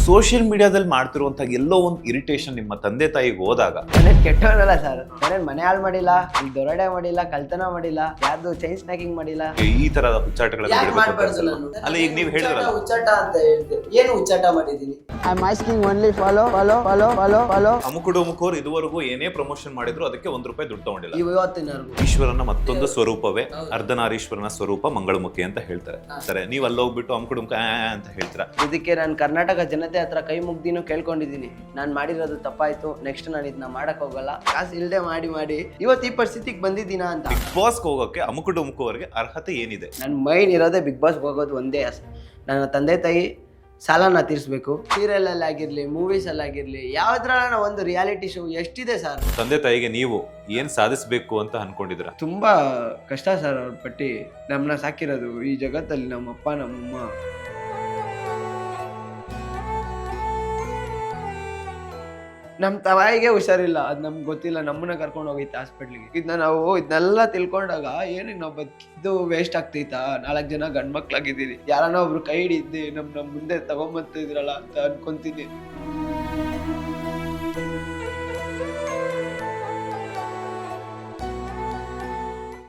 Social ಮೀಡಿಯಾದಲ್ಲಿ ಮಾಡ್ತಿರುವಂತ ಎಲ್ಲೋ ಒಂದು irritation ನಿಮ್ಮ ತಂದೆ ತಾಯಿಗೆ ಹೋದಾಗ ನಾನೇನ್ ಕೆಟ್ಟವನಲ್ಲ ಸರ್, ನಾನೇನ್ ಮನೆ ಹಾಳು ಮಾಡಿಲ್ಲ, ಇಲ್ಲಿ ದೊರಡೆ ಮಾಡಿಲ್ಲ, ಕಳ್ತನ ಮಾಡಿಲ್ಲ, ಯಾವ್ದು ಚೈನ್ ಸ್ನ್ಯಾಕಿಂಗ್ ಮಾಡಿಲ್ಲ. ಈ ತರದ ಹುಚ್ಚಾಟಗಳನ್ನ ಯಾಕೆ ಬಿಡಬೇಕು ಅಂತ ಮಾಡ್ಬಾರ್ದು ಅನ್ಸಲ್ಲ? ನಾನು? ಅಲ್ಲ ಈಗ ನೀವು ಹೇಳಿದ್ರಲ್ಲ ಹುಚ್ಚಾಟ ಅಂತ ಹೇಳಿದೆ, ಏನು ಹುಚ್ಚಾಟ ಮಾಡಿದೀನಿ? I am asking only follow. ಅಮುಕುಡೋಮುಕೋರು ಇದುವರೆಗೂ ಏನೇ ಪ್ರಮೋಷನ್ ಮಾಡಿದ್ರು ಅದಕ್ಕೆ ₹1 ದುಡ್ಡು ತಗೊಂಡಿಲ್ಲ. ಇವತ್ತಿನವರೆಗೂ ಈಶ್ವರನ ಮತ್ತೊಂದು ಸ್ವರೂಪವೇ ಅರ್ಧನಾರೀಶ್ವರನ ಸ್ವರೂಪ ಮಂಗಳಮುಖಿ ಅಂತ ಹೇಳ್ತಾರೆ. ಸರಿ, ನೀವು ಅಲ್ಲಿ ಹೋಗ್ಬಿಟ್ಟು ಅಮುಕುಡುಮುಕ ಅಂತ ಹೇಳ್ತೀರಾ. ಇದಕ್ಕೆ ನಾನು ಕರ್ನಾಟಕ ಜನತೆ ಹತ್ರ ಕೈ ಮುಗ್ದಿನೂ ಕೇಳ್ಕೊಂಡಿದ್ದೀನಿ. ನಾನು ಮಾಡಿರೋದು ತಪ್ಪಾಯ್ತು, ನೆಕ್ಸ್ಟ್ ನಾನು ಇದನ್ನ ಮಾಡಕ್ ಹೋಗಲ್ಲ. ಕಾಸು ಇಲ್ದೆ ಮಾಡಿ ಇವತ್ತು ಈ ಪರಿಸ್ಥಿತಿಗೆ ಬಂದಿದ್ದೀನ ಅಂತ. ಬಿಗ್ ಬಾಸ್ ಹೋಗೋಕೆ ಅಮುಕುಡುಮುಕು ಅವರಿಗೆ ಅರ್ಹತೆ ಏನಿದೆ? ನನ್ನ ಮೈಂಡ್ ಇರೋದೇ ಬಿಗ್ ಬಾಸ್ ಹೋಗೋದು ಒಂದೇ ಆಸೆ. ನನ್ನ ತಂದೆ ತಾಯಿ ಸಾಲನ ತೀರಿಸ್ಬೇಕು. ಸೀರಿಯಲ್ ಅಲ್ಲಿ ಆಗಿರ್ಲಿ, ಮೂವೀಸ್ ಅಲ್ಲಿ ಆಗಿರ್ಲಿ, ಯಾವ್ದ್ರಲ್ಲ ಒಂದು ರಿಯಾಲಿಟಿ ಶೋ ಎಷ್ಟಿದೆ ಸರ್. ತಂದೆ ತಾಯಿಗೆ ನೀವು ಏನ್ ಸಾಧಿಸಬೇಕು ಅಂತ ಅನ್ಕೊಂಡಿದ್ರ? ತುಂಬಾ ಕಷ್ಟ ಸರ್ ಅವ್ರ ಪಟ್ಟಿ. ನಮ್ಮನ್ನ ಸಾಕಿರೋದು ಈ ಜಗತ್ತಲ್ಲಿ ನಮ್ಮಪ್ಪ ನಮ್ಮಮ್ಮ. ನಮ್ಮ ತಾಯಿಗೆ ಹುಷಾರಿಲ್ಲ, ಅದು ನಮ್ಗೆ ಗೊತ್ತಿಲ್ಲ. ನಮ್ಮನ್ನ ಕರ್ಕೊಂಡು ಹೋಗಿತ್ತು ಹಾಸ್ಪಿಟ್ಲಿಗೆ. ಇದನ್ನೆಲ್ಲ ತಿಳ್ಕೊಂಡಾಗ ಏನಕ್ಕೆ ನಾವು ಬದುಕಿದ್ದು ವೇಸ್ಟ್ ಆಗ್ತೈತಾ? 4 ಜನ ಗಂಡ್ ಮಕ್ಳಾಗಿದ್ದೀರಿ, ಯಾರನ್ನ ಒಬ್ರು ಕೈ ಹಿಡಿದ್ದೆ ನಮ್ಮ ಮುಂದೆ ತಗೊಂಬಂತಿದ್ರಲ್ಲ ಅಂತ ಅನ್ಕೊಂತೀನಿ.